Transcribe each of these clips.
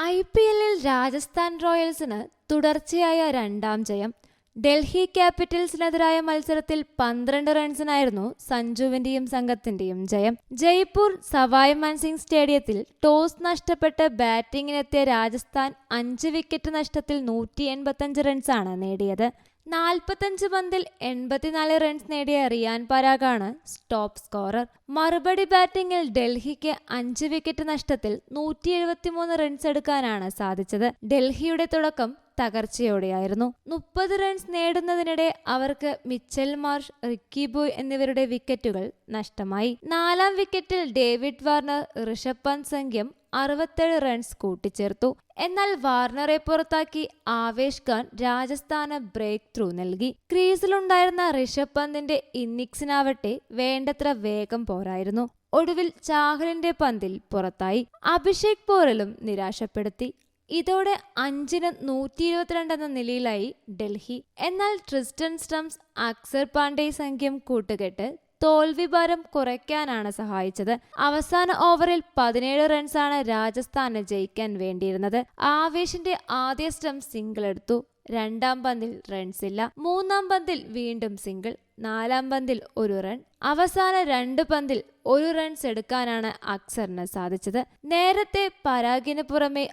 IPL-ൽ രാജസ്ഥാൻ റോയൽസിന് തുടർച്ചയായ രണ്ടാം ജയം. ഡൽഹി ക്യാപിറ്റൽസിനെതിരായ മത്സരത്തിൽ 12 റൺസിനായിരുന്നു സഞ്ജുവിന്റെയും സംഘത്തിന്റെയും ജയം. ജയ്പൂർ സവായ് മാൻസിംഗ് സ്റ്റേഡിയത്തിൽ ടോസ് നഷ്ടപ്പെട്ട് ബാറ്റിംഗിനെത്തിയ രാജസ്ഥാൻ 5 വിക്കറ്റ് നഷ്ടത്തിൽ 185 റൺസാണ് നേടിയത്. 45 പന്തിൽ 84 റൺസ് നേടിയ റിയാൻ പരാഗാണ് ടോപ്പ് സ്കോറർ. മറുപടി ബാറ്റിംഗിൽ ഡൽഹിക്ക് 5 വിക്കറ്റ് നഷ്ടത്തിൽ 173 റൺസ് എടുക്കാനാണ് സാധിച്ചത്. ഡൽഹിയുടെ തുടക്കം തകർച്ചയോടെയായിരുന്നു. 30 റൺസ് നേടുന്നതിനിടെ അവർക്ക് മിച്ചൽ മാർഷ്, റിക്കി ബോയ് എന്നിവരുടെ വിക്കറ്റുകൾ നഷ്ടമായി. 4-ാം വിക്കറ്റിൽ ഡേവിഡ് വാർണർ, ഋഷഭ് പന്ത് സഖ്യം 67 റൺസ് കൂട്ടിച്ചേർത്തു. എന്നാൽ വാർണറെ പുറത്താക്കി ആവേശ് ഖാൻ രാജസ്ഥാന് ബ്രേക്ക് ത്രൂ നൽകി. ക്രീസിലുണ്ടായിരുന്ന ഋഷഭ് പന്തിന്റെ ഇന്നിംഗ്സിനാവട്ടെ വേണ്ടത്ര വേഗം പോരായിരുന്നു. ഒടുവിൽ ചാഹലിന്റെ പന്തിൽ പുറത്തായി. അഭിഷേക് പോറലും നിരാശപ്പെടുത്തി. ഇതോടെ 5-ന് 122 എന്ന നിലയിലായി ഡൽഹി. എന്നാൽ ട്രിസ്റ്റൻ സ്റ്റംസ്, അക്സർ പാണ്ഡെ സഖ്യം കൂട്ടുകെട്ട് തോൽവി ഭാരം കുറയ്ക്കാനാണ് സഹായിച്ചത്. അവസാന ഓവറിൽ 17 റൺസാണ് രാജസ്ഥാന് ജയിക്കാൻ വേണ്ടിയിരുന്നത്. ആവേശിന്റെ ആദ്യ സ്റ്റംപ് സിംഗിൾ എടുത്തു. 2-ാം പന്തിൽ റൺസില്ല. 3-ാം പന്തിൽ വീണ്ടും സിംഗിൾ. 4-ാം പന്തിൽ 1 റൺ. അവസാന 2 പന്തിൽ 1 റൺസ് എടുക്കാനാണ് അക്സറിന് സാധിച്ചത്. നേരത്തെ പരാഗിന് പുറമെ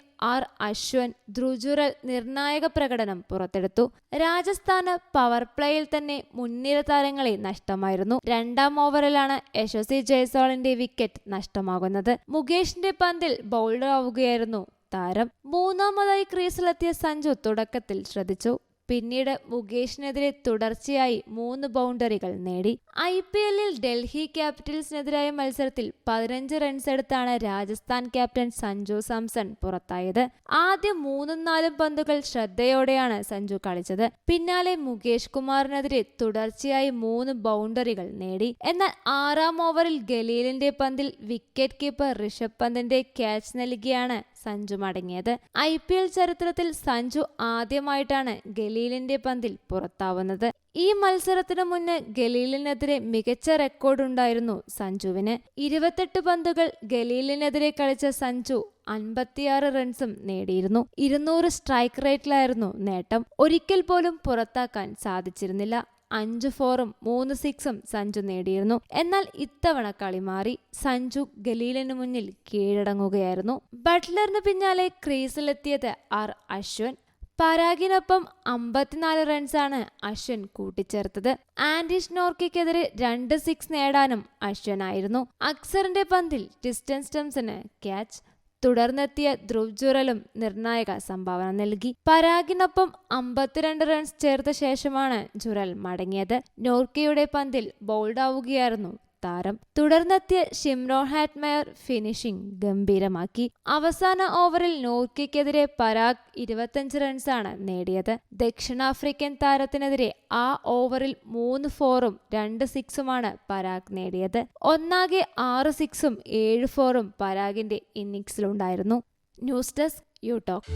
അശ്വൻ, ധ്രുവ് ജുറൽ നിർണായക പ്രകടനം പുറത്തെടുത്തു. രാജസ്ഥാന് പവർ പ്ലേയിൽ തന്നെ മുൻനിര താരങ്ങളെ നഷ്ടമായിരുന്നു. 2-ാം ഓവറിലാണ് യശസ്വി ജയ്സ്വാളിന്റെ വിക്കറ്റ് നഷ്ടമാകുന്നത്. മുകേഷിന്റെ പന്തിൽ ബൗൾഡ് ആവുകയായിരുന്നു താരം. 3-ാമതായി ക്രീസിലെത്തിയ സഞ്ജു തുടക്കത്തിൽ ശ്രദ്ധിച്ചു. പിന്നീട് മുകേഷിനെതിരെ തുടർച്ചയായി 3 ബൗണ്ടറികൾ നേടി. IPL-ൽ ഡൽഹി ക്യാപിറ്റൽസിനെതിരായ മത്സരത്തിൽ 15 റൺസ് എടുത്താണ് രാജസ്ഥാൻ ക്യാപ്റ്റൻ സഞ്ജു സാംസൺ പുറത്തായത്. ആദ്യ 3-4 പന്തുകൾ ശ്രദ്ധയോടെയാണ് സഞ്ജു കളിച്ചത്. പിന്നാലെ മുകേഷ് കുമാറിനെതിരെ തുടർച്ചയായി 3 ബൗണ്ടറികൾ നേടി. എന്നാൽ 6-ാം ഓവറിൽ ഗലീലിന്റെ പന്തിൽ വിക്കറ്റ് കീപ്പർ ഋഷഭ് പന്തിന്റെ ക്യാച്ച് നൽകിയാണ് സഞ്ജു മടങ്ങിയത്. IPL ചരിത്രത്തിൽ സഞ്ജു ആദ്യമായിട്ടാണ് ഗലീലിന്റെ പന്തിൽ പുറത്താവുന്നത്. ഈ മത്സരത്തിനു മുന്ന് ഗലീലിനെതിരെ മികച്ച റെക്കോർഡുണ്ടായിരുന്നു സഞ്ജുവിന്. 28 പന്തുകൾ ഗലീലിനെതിരെ കളിച്ച സഞ്ജു 56 റൺസും നേടിയിരുന്നു. 200 സ്ട്രൈക്ക് റേറ്റിലായിരുന്നു നേട്ടം. ഒരിക്കൽ പോലും പുറത്താക്കാൻ സാധിച്ചിരുന്നില്ല. 5 4-ഉം 3 6-ഉം സഞ്ജു നേടിയിരുന്നു. എന്നാൽ ഇത്തവണ കളി മാറി. സഞ്ജു ഗലീലിന് മുന്നിൽ കീഴടങ്ങുകയായിരുന്നു. ബട്ട്ലറിന് പിന്നാലെ ക്രീസിലെത്തിയത് അശ്വൻ. പരാഗിനൊപ്പം 54 റൺസാണ് അശ്വൻ കൂട്ടിച്ചേർത്തത്. ആൻഡീഷ് നോർക്കിക്കെതിരെ 2 6 നേടാനും അശ്വനായിരുന്നു. അക്സറിന്റെ പന്തിൽ ട്രിസ്റ്റൻ സ്റ്റംസിന് ക്യാച്ച്. തുടർന്നെത്തിയ ധ്രുവ് ജുറലും നിർണായക സംഭാവന നൽകി. പരാഗിനൊപ്പം 52 റൺസ് ചേർത്ത ശേഷമാണ് ജുറൽ മടങ്ങിയത്. നോർക്കയുടെ പന്തിൽ ബൗൾഡ് ആവുകയായിരുന്നു താരം. തുടർന്നെത്തിയ ഷിംറോൺ ഹാറ്റ്മയർ ഫിനിഷിംഗ് ഗംഭീരമാക്കി. അവസാന ഓവറിൽ നോർക്കയ്ക്കെതിരെ പരാഗ് 25 റൺസാണ് നേടിയത്. ദക്ഷിണാഫ്രിക്കൻ താരത്തിനെതിരെ ആ ഓവറിൽ 3 4-ഉം 2 6-ഉമാണ് പരാഗ് നേടിയത്. ഒന്നാകെ 6 6-ഉം 7 4-ഉം പരാഗിന്റെ ഇന്നിംഗ്സിലുണ്ടായിരുന്നു. News desk you talk.